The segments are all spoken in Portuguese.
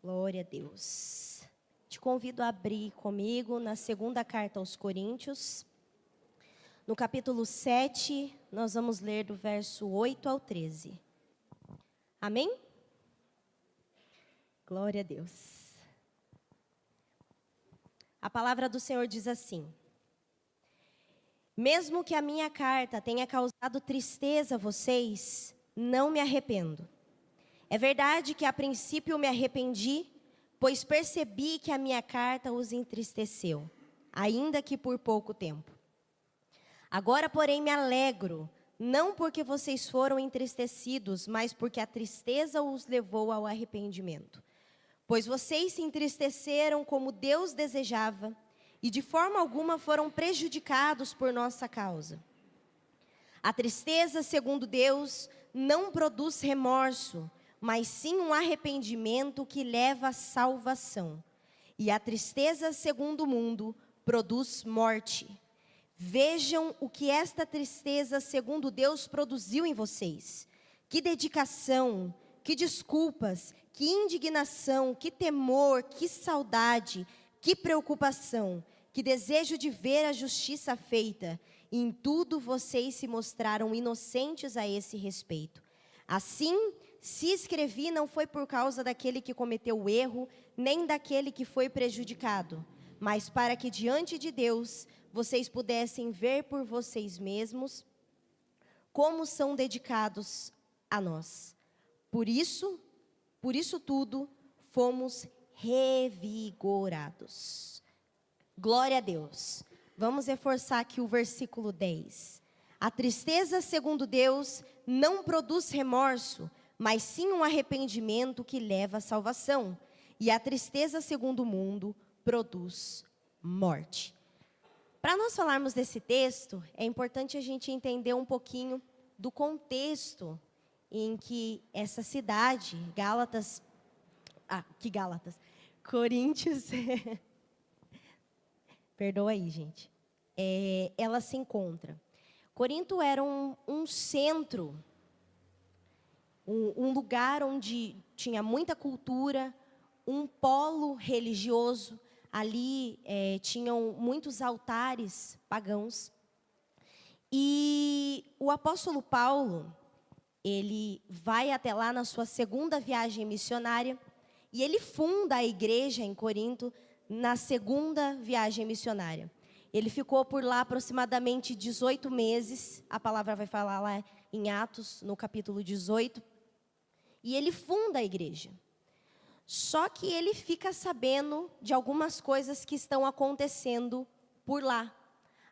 Glória a Deus. Te convido a abrir comigo na segunda carta aos Coríntios. No capítulo 7, nós vamos ler do verso 8 ao 13. Amém? Glória a Deus. A palavra do Senhor diz assim: mesmo que a minha carta tenha causado tristeza a vocês, não me arrependo. É verdade que a princípio me arrependi, pois percebi que a minha carta os entristeceu, ainda que por pouco tempo. Agora, porém, me alegro, não porque vocês foram entristecidos, mas porque a tristeza os levou ao arrependimento. Pois vocês se entristeceram como Deus desejava, e de forma alguma foram prejudicados por nossa causa. A tristeza, segundo Deus, não produz remorso, mas sim um arrependimento que leva à salvação. E a tristeza, segundo o mundo, produz morte. Vejam o que esta tristeza, segundo Deus, produziu em vocês. Que dedicação, que desculpas, que indignação, que temor, que saudade, que preocupação, que desejo de ver a justiça feita. Em tudo vocês se mostraram inocentes a esse respeito. Assim, se escrevi, não foi por causa daquele que cometeu o erro, nem daquele que foi prejudicado, mas para que diante de Deus vocês pudessem ver por vocês mesmos como são dedicados a nós. Por isso tudo, fomos revigorados. Glória a Deus. Vamos reforçar aqui o versículo 10. A tristeza, segundo Deus, não produz remorso, mas sim um arrependimento que leva à salvação. E a tristeza, segundo o mundo, produz morte. Para nós falarmos desse texto, é importante a gente entender um pouquinho do contexto em que essa cidade, Coríntios, perdoa aí, gente, ela se encontra. Corinto era um centro, um lugar onde tinha muita cultura, um polo religioso. Ali tinham muitos altares pagãos. E o apóstolo Paulo, ele vai até lá na sua segunda viagem missionária, e ele funda a igreja em Corinto na segunda viagem missionária. Ele ficou por lá aproximadamente 18 meses, a palavra vai falar lá em Atos, no capítulo 18, e ele funda a igreja. Só que ele fica sabendo de algumas coisas que estão acontecendo por lá.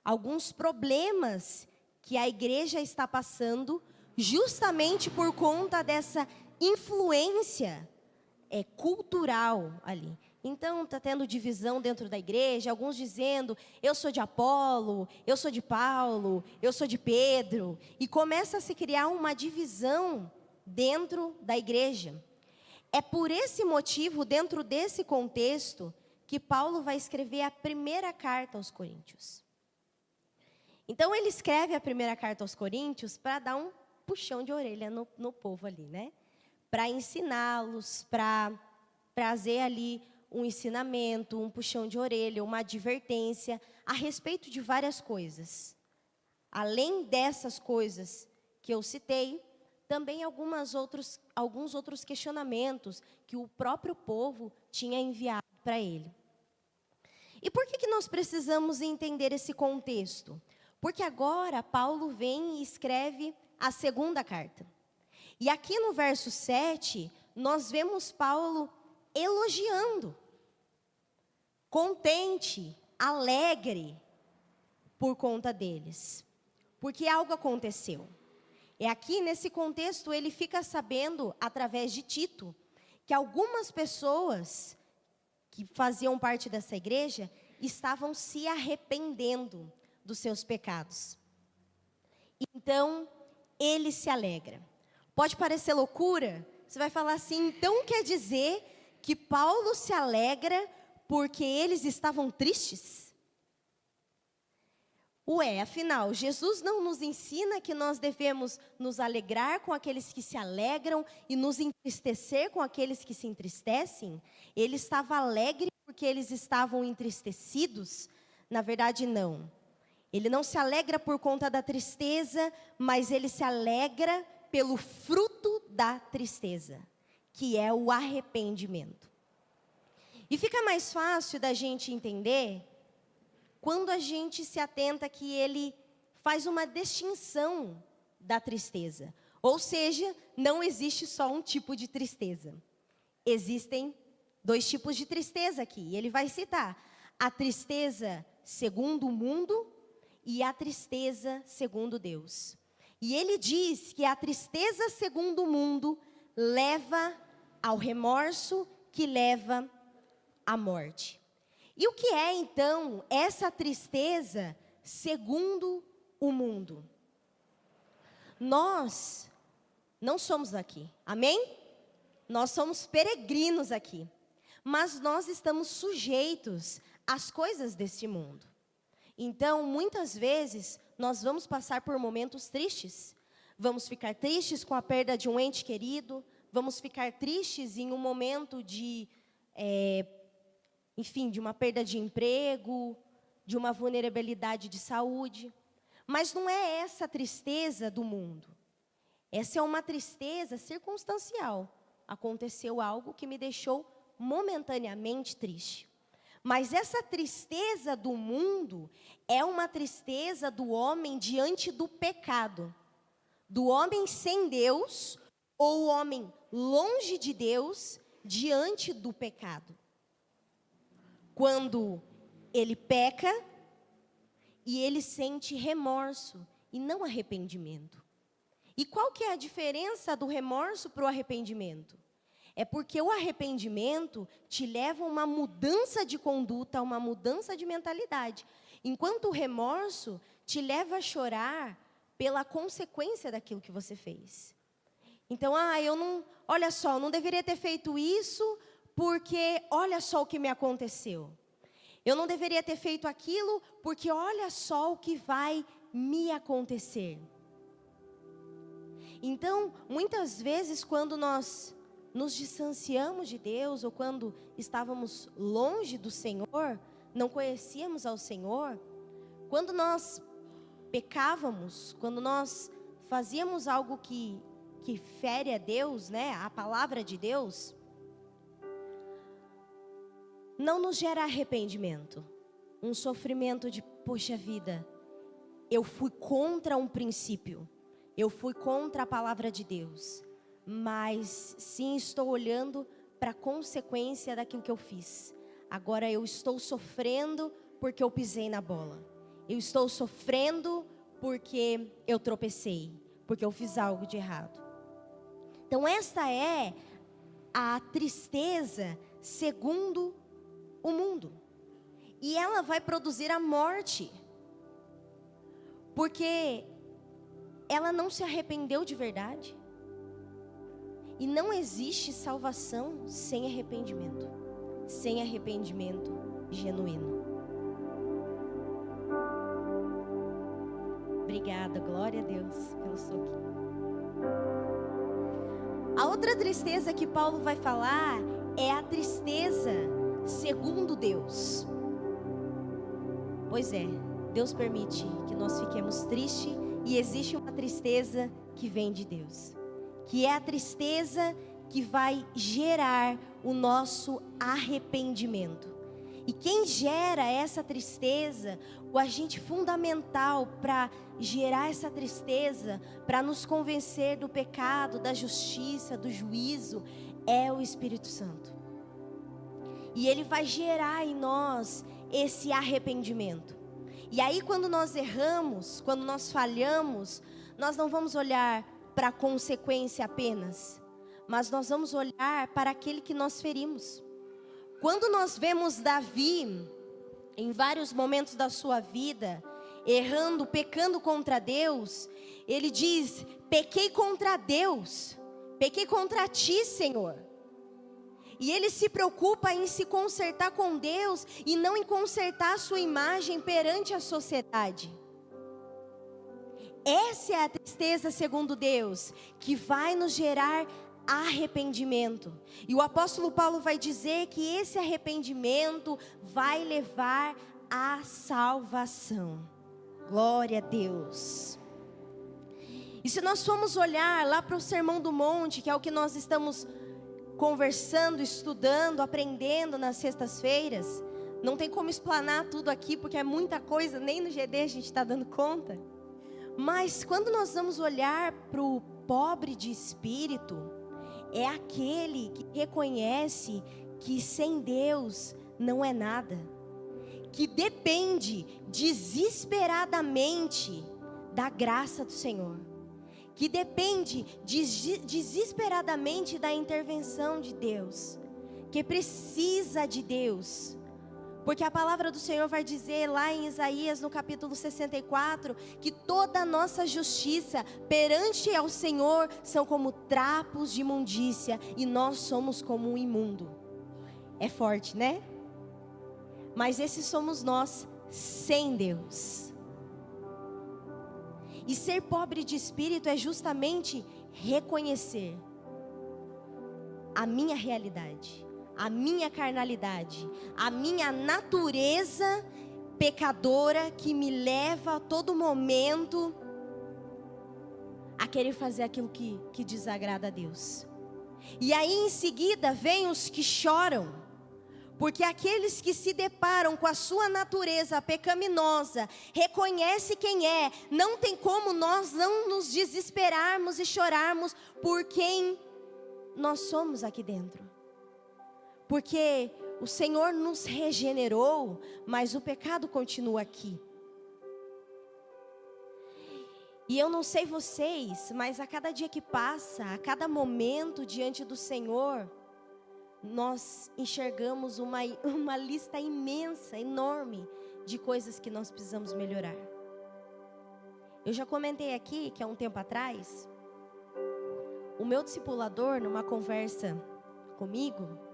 Alguns problemas que a igreja está passando justamente por conta dessa influência cultural ali. Então, está tendo divisão dentro da igreja, alguns dizendo, eu sou de Apolo, eu sou de Paulo, eu sou de Pedro. E começa a se criar uma divisão dentro da igreja. É por esse motivo, dentro desse contexto, que Paulo vai escrever a primeira carta aos Coríntios. Então, ele escreve a primeira carta aos Coríntios para dar um puxão de orelha no povo ali, né? Para ensiná-los, para trazer ali um ensinamento, um puxão de orelha, uma advertência a respeito de várias coisas. Além dessas coisas que eu citei, também alguns outros questionamentos que o próprio povo tinha enviado para ele. E por que nós precisamos entender esse contexto? Porque agora Paulo vem e escreve a segunda carta. E aqui no verso 7, nós vemos Paulo elogiando, contente, alegre por conta deles. Porque algo aconteceu. É aqui, nesse contexto, ele fica sabendo, através de Tito, que algumas pessoas que faziam parte dessa igreja estavam se arrependendo dos seus pecados. Então, ele se alegra. Pode parecer loucura? Você vai falar assim, então quer dizer que Paulo se alegra porque eles estavam tristes? Ué, afinal, Jesus não nos ensina que nós devemos nos alegrar com aqueles que se alegram e nos entristecer com aqueles que se entristecem? Ele estava alegre porque eles estavam entristecidos? Na verdade, não. Ele não se alegra por conta da tristeza, mas ele se alegra pelo fruto da tristeza, que é o arrependimento. E fica mais fácil da gente entender quando a gente se atenta que ele faz uma distinção da tristeza. Ou seja, não existe só um tipo de tristeza. Existem 2 tipos de tristeza aqui. Ele vai citar a tristeza segundo o mundo e a tristeza segundo Deus. E ele diz que a tristeza segundo o mundo leva ao remorso, que leva à morte. E o que é, então, essa tristeza segundo o mundo? Nós não somos daqui, amém? Nós somos peregrinos aqui, mas nós estamos sujeitos às coisas deste mundo. Então, muitas vezes, nós vamos passar por momentos tristes. Vamos ficar tristes com a perda de um ente querido, vamos ficar tristes em um momento de de uma perda de emprego, de uma vulnerabilidade de saúde. Mas não é essa a tristeza do mundo. Essa é uma tristeza circunstancial. Aconteceu algo que me deixou momentaneamente triste. Mas essa tristeza do mundo é uma tristeza do homem diante do pecado. Do homem sem Deus, ou o homem longe de Deus, diante do pecado. Quando ele peca e ele sente remorso e não arrependimento. E qual que é a diferença do remorso para o arrependimento? É porque o arrependimento te leva a uma mudança de conduta, a uma mudança de mentalidade. Enquanto o remorso te leva a chorar pela consequência daquilo que você fez. Então, olha só, eu não deveria ter feito isso, porque olha só o que me aconteceu. Eu não deveria ter feito aquilo, porque olha só o que vai me acontecer. Então, muitas vezes, quando nós nos distanciamos de Deus, ou quando estávamos longe do Senhor, não conhecíamos ao Senhor, quando nós pecávamos, quando nós fazíamos algo que fere a Deus, a palavra de Deus, não nos gera arrependimento, um sofrimento de, poxa vida, eu fui contra um princípio, eu fui contra a palavra de Deus, mas sim estou olhando para a consequência daquilo que eu fiz. Agora eu estou sofrendo porque eu pisei na bola, eu estou sofrendo porque eu tropecei, porque eu fiz algo de errado. Então esta é a tristeza segundo o mundo. E ela vai produzir a morte. Porque ela não se arrependeu de verdade. E não existe salvação sem arrependimento. Sem arrependimento genuíno. Obrigada, glória a Deus pelo soco. A outra tristeza que Paulo vai falar é a tristeza segundo Deus. Pois é, Deus permite que nós fiquemos tristes e existe uma tristeza que vem de Deus, que é a tristeza que vai gerar o nosso arrependimento. E quem gera essa tristeza, o agente fundamental para gerar essa tristeza, para nos convencer do pecado, da justiça, do juízo, é o Espírito Santo. E ele vai gerar em nós esse arrependimento. E aí quando nós erramos, quando nós falhamos, nós não vamos olhar para a consequência apenas, mas nós vamos olhar para aquele que nós ferimos. Quando nós vemos Davi, em vários momentos da sua vida, errando, pecando contra Deus, ele diz: pequei contra Deus, pequei contra ti, Senhor. E ele se preocupa em se consertar com Deus e não em consertar a sua imagem perante a sociedade. Essa é a tristeza segundo Deus, que vai nos gerar arrependimento. E o apóstolo Paulo vai dizer que esse arrependimento vai levar à salvação. Glória a Deus. E se nós formos olhar lá para o Sermão do Monte, que é o que nós estamos conversando, estudando, aprendendo nas sextas-feiras, não tem como explanar tudo aqui, porque é muita coisa, nem no GD a gente está dando conta. Mas quando nós vamos olhar para o pobre de espírito, é aquele que reconhece que sem Deus não é nada, que depende desesperadamente da graça do Senhor, que depende desesperadamente da intervenção de Deus, que precisa de Deus. Porque a palavra do Senhor vai dizer lá em Isaías, no capítulo 64, que toda a nossa justiça perante ao Senhor são como trapos de imundícia, e nós somos como um imundo. É forte, né? Mas esses somos nós sem Deus. E ser pobre de espírito é justamente reconhecer a minha realidade, a minha carnalidade, a minha natureza pecadora que me leva a todo momento a querer fazer aquilo que desagrada a Deus. E aí em seguida vem os que choram, porque aqueles que se deparam com a sua natureza pecaminosa, reconhece quem é, não tem como nós não nos desesperarmos e chorarmos por quem nós somos aqui dentro. Porque o Senhor nos regenerou, mas o pecado continua aqui. E eu não sei vocês, mas a cada dia que passa, a cada momento diante do Senhor, nós enxergamos uma lista imensa, enorme, de coisas que nós precisamos melhorar. Eu já comentei aqui que há um tempo atrás, o meu discipulador, numa conversa comigo,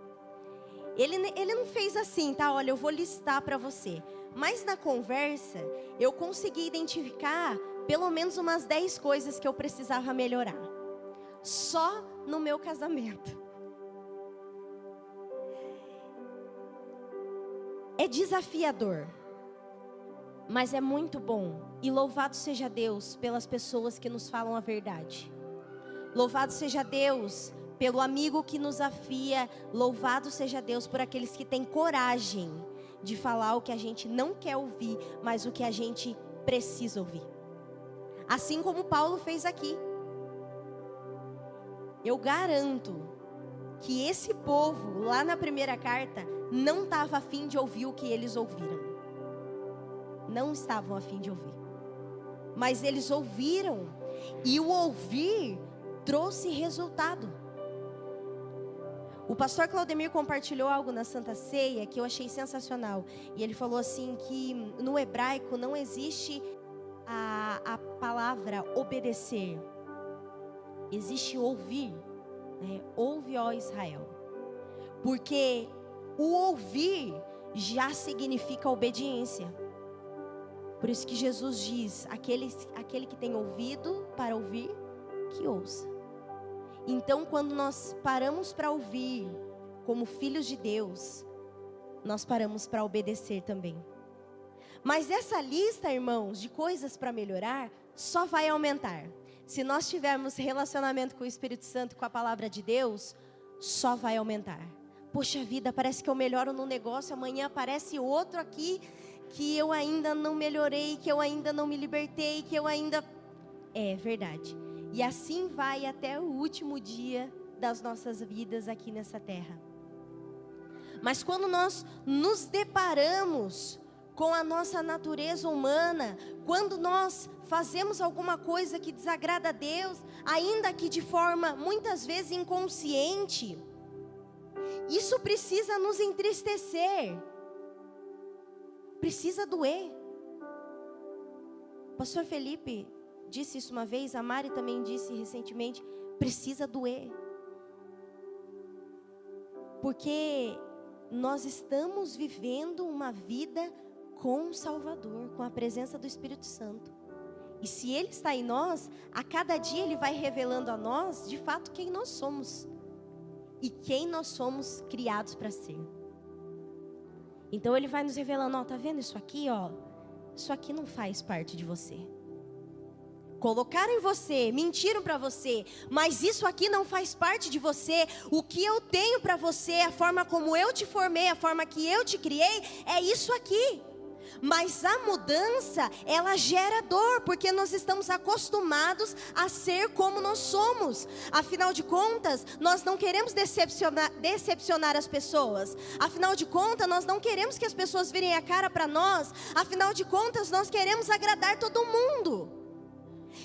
ele não fez assim, tá? Olha, eu vou listar para você. Mas na conversa, eu consegui identificar pelo menos umas 10 coisas que eu precisava melhorar. Só no meu casamento. É desafiador, mas é muito bom. E louvado seja Deus pelas pessoas que nos falam a verdade. Louvado seja Deus pelo amigo que nos afia. Louvado seja Deus por aqueles que têm coragem de falar o que a gente não quer ouvir, mas o que a gente precisa ouvir. Assim como Paulo fez aqui. Eu garanto que esse povo, lá na primeira carta, não estava a fim de ouvir o que eles ouviram. Não estavam a fim de ouvir. Mas eles ouviram, e o ouvir trouxe resultado. O pastor Claudemir compartilhou algo na Santa Ceia que eu achei sensacional. E ele falou assim que no hebraico não existe a palavra obedecer. Existe ouvir, né? Ouve, ó Israel. Porque o ouvir já significa obediência. Por isso que Jesus diz, aquele que tem ouvido para ouvir, que ouça. Então, quando nós paramos para ouvir, como filhos de Deus, nós paramos para obedecer também. Mas essa lista, irmãos, de coisas para melhorar, só vai aumentar. Se nós tivermos relacionamento com o Espírito Santo e com a palavra de Deus, só vai aumentar. Poxa vida, parece que eu melhoro num negócio, amanhã aparece outro aqui, que eu ainda não melhorei, que eu ainda não me libertei, que eu ainda... É verdade. E assim vai até o último dia das nossas vidas aqui nessa terra. Mas quando nós nos deparamos com a nossa natureza humana, quando nós fazemos alguma coisa que desagrada a Deus, ainda que de forma muitas vezes inconsciente, isso precisa nos entristecer, precisa doer. O pastor Felipe disse isso uma vez, a Mari também disse recentemente, precisa doer. Porque nós estamos vivendo uma vida com o Salvador, com a presença do Espírito Santo. E se Ele está em nós, a cada dia Ele vai revelando a nós, de fato, quem nós somos. E quem nós somos criados para ser. Então Ele vai nos revelando, ó, tá vendo isso aqui, ó? Isso aqui não faz parte de você. Colocaram em você, mentiram para você, mas isso aqui não faz parte de você. O que eu tenho para você, a forma como eu te formei, a forma que eu te criei, é isso aqui. Mas a mudança, ela gera dor, porque nós estamos acostumados a ser como nós somos. Afinal de contas, nós não queremos decepcionar as pessoas. Afinal de contas, nós não queremos que as pessoas virem a cara para nós. Afinal de contas, nós queremos agradar todo mundo.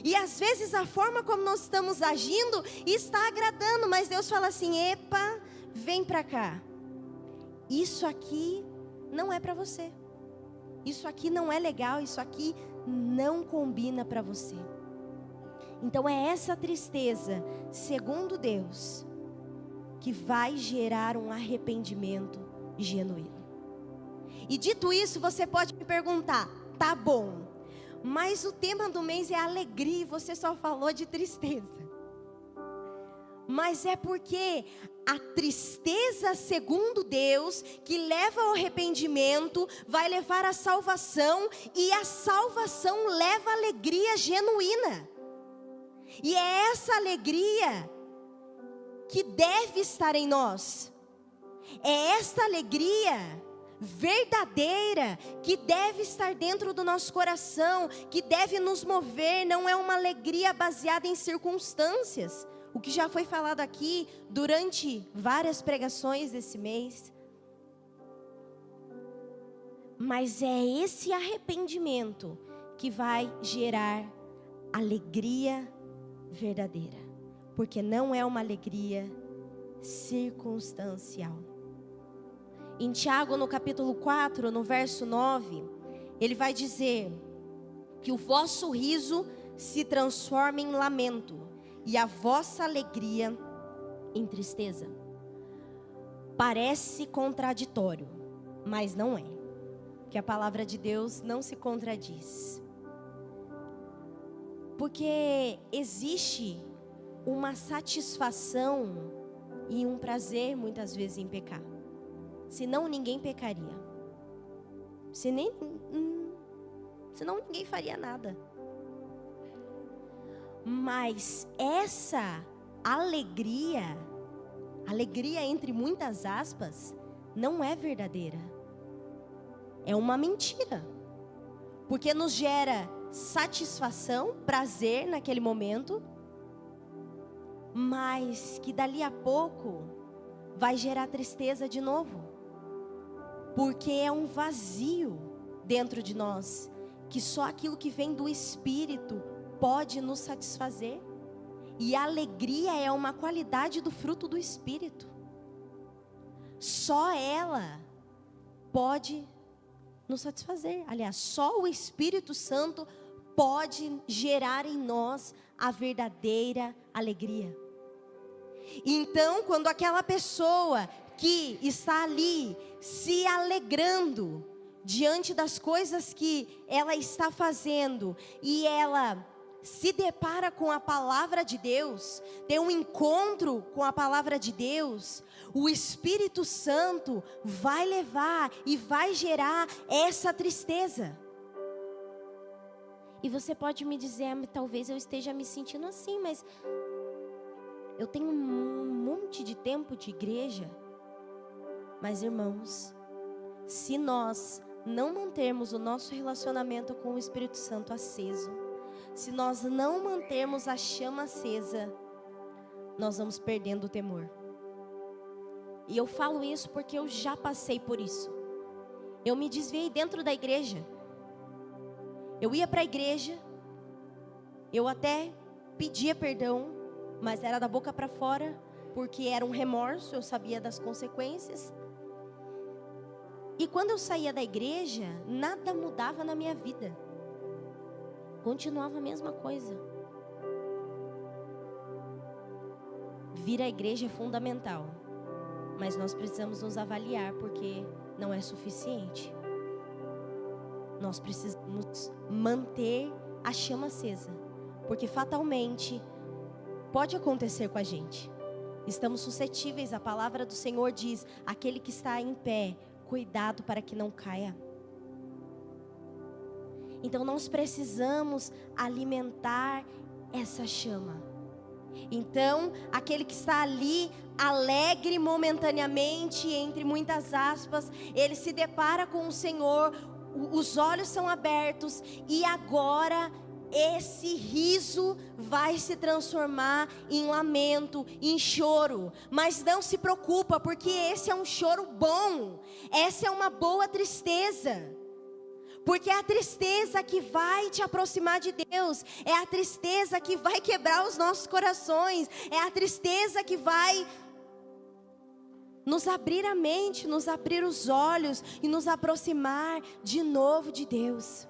E às vezes a forma como nós estamos agindo está agradando, mas Deus fala assim: epa, vem para cá. Isso aqui não é para você. Isso aqui não é legal, isso aqui não combina para você. Então é essa tristeza, segundo Deus, que vai gerar um arrependimento genuíno. E dito isso, você pode me perguntar: tá bom, mas o tema do mês é alegria e você só falou de tristeza. Mas é porque a tristeza, segundo Deus, que leva ao arrependimento, vai levar à salvação, e a salvação leva à alegria genuína. E é essa alegria que deve estar em nós. É esta alegria verdadeira que deve estar dentro do nosso coração, que deve nos mover. Não é uma alegria baseada em circunstâncias. O que já foi falado aqui durante várias pregações desse mês. Mas é esse arrependimento que vai gerar alegria verdadeira. Porque não é uma alegria circunstancial. Em Tiago, no capítulo 4, no verso 9, ele vai dizer que o vosso riso se transforma em lamento e a vossa alegria em tristeza. Parece contraditório, mas não é. Que a palavra de Deus não se contradiz. Porque existe uma satisfação e um prazer muitas vezes em pecar. Senão ninguém pecaria. Senão ninguém faria nada. Mas essa alegria entre muitas aspas, não é verdadeira. É uma mentira. Porque nos gera satisfação, prazer naquele momento, mas que dali a pouco vai gerar tristeza de novo. Porque é um vazio dentro de nós, que só aquilo que vem do Espírito pode nos satisfazer. E a alegria é uma qualidade do fruto do Espírito. Só ela pode nos satisfazer. Aliás, só o Espírito Santo pode gerar em nós a verdadeira alegria. Então, quando aquela pessoa que está ali se alegrando diante das coisas que ela está fazendo, e ela se depara com a palavra de Deus, tem um encontro com a palavra de Deus, o Espírito Santo vai levar e vai gerar essa tristeza. E você pode me dizer: talvez eu esteja me sentindo assim, mas eu tenho um monte de tempo de igreja. Mas irmãos, se nós não mantermos o nosso relacionamento com o Espírito Santo aceso, se nós não mantermos a chama acesa, nós vamos perdendo o temor. E eu falo isso porque eu já passei por isso. Eu me desviei dentro da igreja. Eu ia para a igreja, eu até pedia perdão, mas era da boca para fora, porque era um remorso, eu sabia das consequências. E quando eu saía da igreja, nada mudava na minha vida. Continuava a mesma coisa. Vir à igreja é fundamental, mas nós precisamos nos avaliar, porque não é suficiente. Nós precisamos manter a chama acesa, porque fatalmente pode acontecer com a gente. Estamos suscetíveis, a palavra do Senhor diz: aquele que está em pé, cuidado para que não caia. Então nós precisamos alimentar essa chama. Então, aquele que está ali, alegre momentaneamente, entre muitas aspas, ele se depara com o Senhor, os olhos são abertos, e agora esse riso vai se transformar em lamento, em choro. Mas não se preocupa, porque esse é um choro bom, essa é uma boa tristeza. Porque é a tristeza que vai te aproximar de Deus, é a tristeza que vai quebrar os nossos corações, é a tristeza que vai nos abrir a mente, nos abrir os olhos e nos aproximar de novo de Deus.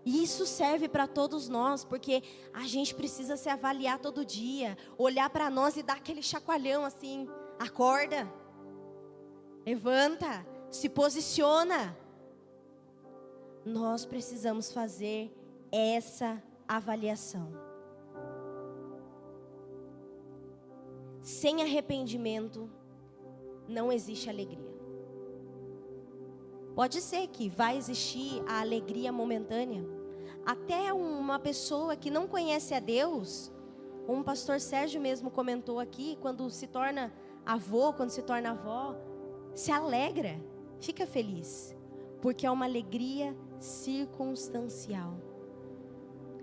E isso serve para todos nós, porque a gente precisa se avaliar todo dia, olhar para nós e dar aquele chacoalhão assim: acorda, levanta, se posiciona. Nós precisamos fazer essa avaliação. Sem arrependimento, não existe alegria. Pode ser que vai existir a alegria momentânea. Até uma pessoa que não conhece a Deus, como o pastor Sérgio mesmo comentou aqui, quando se torna avô, quando se torna avó, se alegra, fica feliz, porque é uma alegria circunstancial.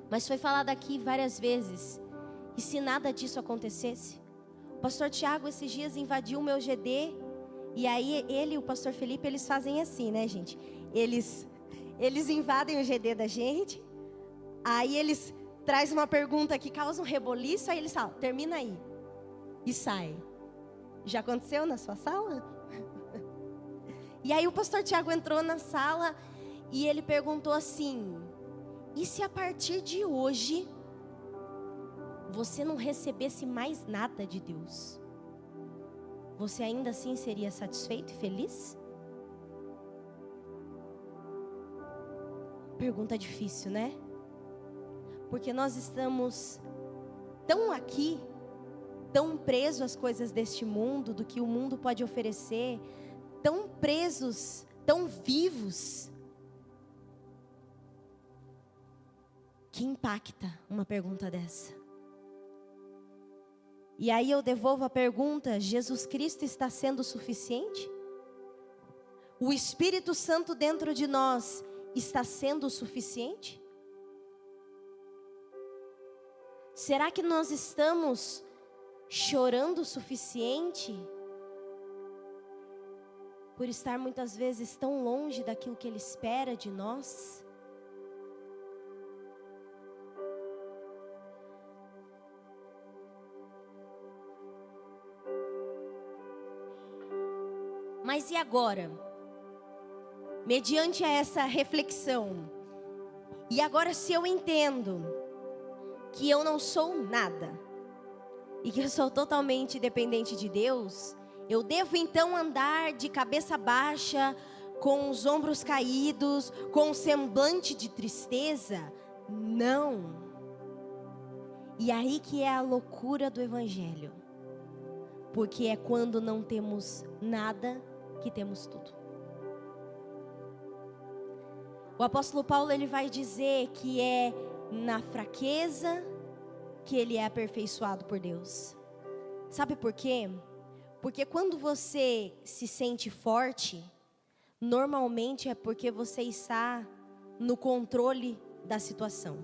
Mas foi falado aqui várias vezes, e se nada disso acontecesse? O pastor Tiago esses dias invadiu o meu GD, e aí ele e o pastor Felipe, eles fazem assim, né, gente? Eles invadem o GD da gente, aí eles trazem uma pergunta que causa um reboliço, aí eles falam: termina aí, e sai. Já aconteceu na sua sala? E aí o pastor Tiago entrou na sala e ele perguntou assim: e se a partir de hoje você não recebesse mais nada de Deus, você ainda assim seria satisfeito e feliz? Pergunta difícil, né? Porque nós estamos tão aqui, tão presos às coisas deste mundo, do que o mundo pode oferecer, tão presos, tão vivos, que impacta uma pergunta dessa. E aí eu devolvo a pergunta: Jesus Cristo está sendo suficiente? O Espírito Santo dentro de nós está sendo suficiente? Será que nós estamos chorando o suficiente por estar muitas vezes tão longe daquilo que Ele espera de nós? Mas e agora? Mediante essa reflexão, e agora se eu entendo que eu não sou nada, e que eu sou totalmente dependente de Deus, eu devo então andar de cabeça baixa, com os ombros caídos, com um semblante de tristeza? Não. E aí que é a loucura do Evangelho, porque é quando não temos nada que temos tudo. O apóstolo Paulo, ele vai dizer que é na fraqueza que ele é aperfeiçoado por Deus. Sabe por quê? Porque quando você se sente forte, normalmente é porque você está no controle da situação.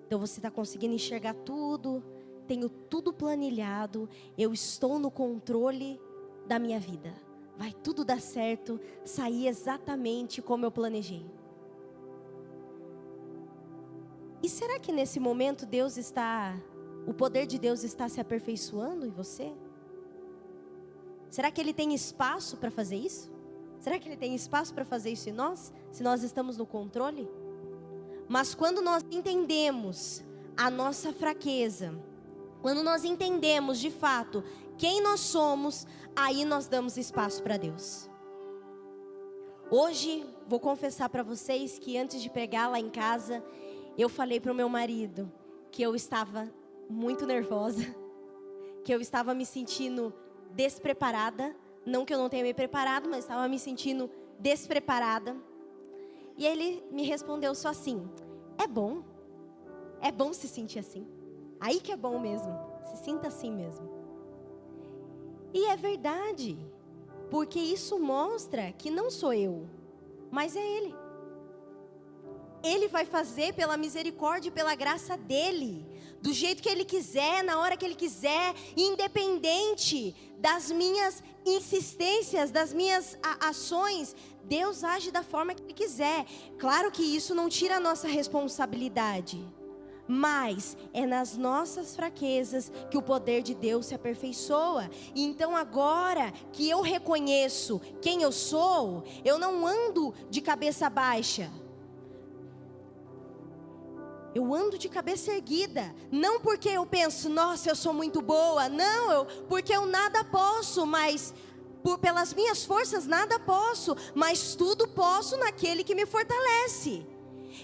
Então você está conseguindo enxergar tudo, tenho tudo planilhado, eu estou no controle da minha vida. Vai tudo dar certo, sair exatamente como eu planejei. E será que nesse momento o poder de Deus está se aperfeiçoando em você? Será que Ele tem espaço para fazer isso? Será que Ele tem espaço para fazer isso em nós? Se nós estamos no controle? Mas quando nós entendemos a nossa fraqueza, quando nós entendemos de fato quem nós somos, aí nós damos espaço para Deus. Hoje, vou confessar para vocês que antes de pregar lá em casa, eu falei para o meu marido que eu estava muito nervosa, que eu estava me sentindo despreparada. Não que eu não tenha me preparado, mas estava me sentindo despreparada. E ele me respondeu só assim: é bom se sentir assim. Aí que é bom mesmo, se sinta assim mesmo. E é verdade, porque isso mostra que não sou eu, mas é Ele. Ele vai fazer pela misericórdia e pela graça dEle, do jeito que Ele quiser, na hora que Ele quiser, independente das minhas insistências, das minhas ações. Deus age da forma que Ele quiser. Claro que isso não tira a nossa responsabilidade, mas é nas nossas fraquezas que o poder de Deus se aperfeiçoa. E então agora que eu reconheço quem eu sou, eu não ando de cabeça baixa. Eu ando de cabeça erguida, não porque eu penso, nossa, eu sou muito boa, não, porque eu nada posso, mas pelas minhas forças nada posso, mas tudo posso naquele que me fortalece.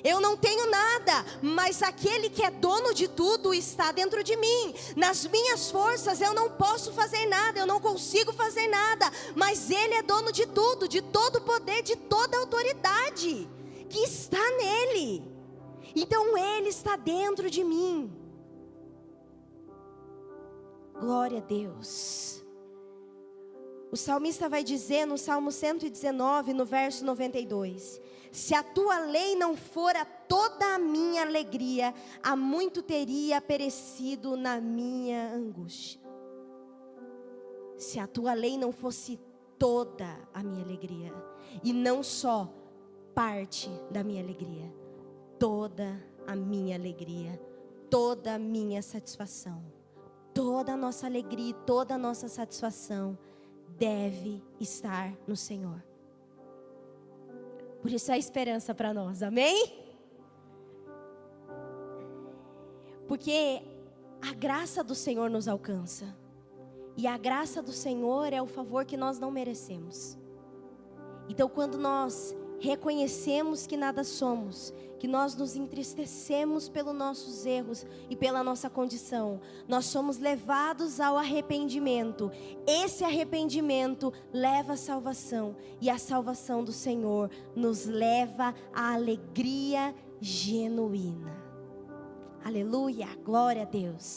Eu não tenho nada, mas aquele que é dono de tudo está dentro de mim. Nas minhas forças eu não posso fazer nada, eu não consigo fazer nada, mas Ele é dono de tudo, de todo o poder, de toda a autoridade que está nele. Então Ele está dentro de mim. Glória a Deus. O salmista vai dizer no Salmo 119, no verso 92: se a tua lei não fora toda a minha alegria, há muito teria perecido na minha angústia. Se a tua lei não fosse toda a minha alegria, e não só parte da minha alegria, toda a minha alegria, toda a minha satisfação, toda a nossa alegria e toda a nossa satisfação deve estar no Senhor. Por isso é a esperança para nós, amém? Porque a graça do Senhor nos alcança, e a graça do Senhor é o favor que nós não merecemos. Então quando nós reconhecemos que nada somos, que nós nos entristecemos pelos nossos erros e pela nossa condição, nós somos levados ao arrependimento. Esse arrependimento leva à salvação, e a salvação do Senhor nos leva à alegria genuína. Aleluia, glória a Deus.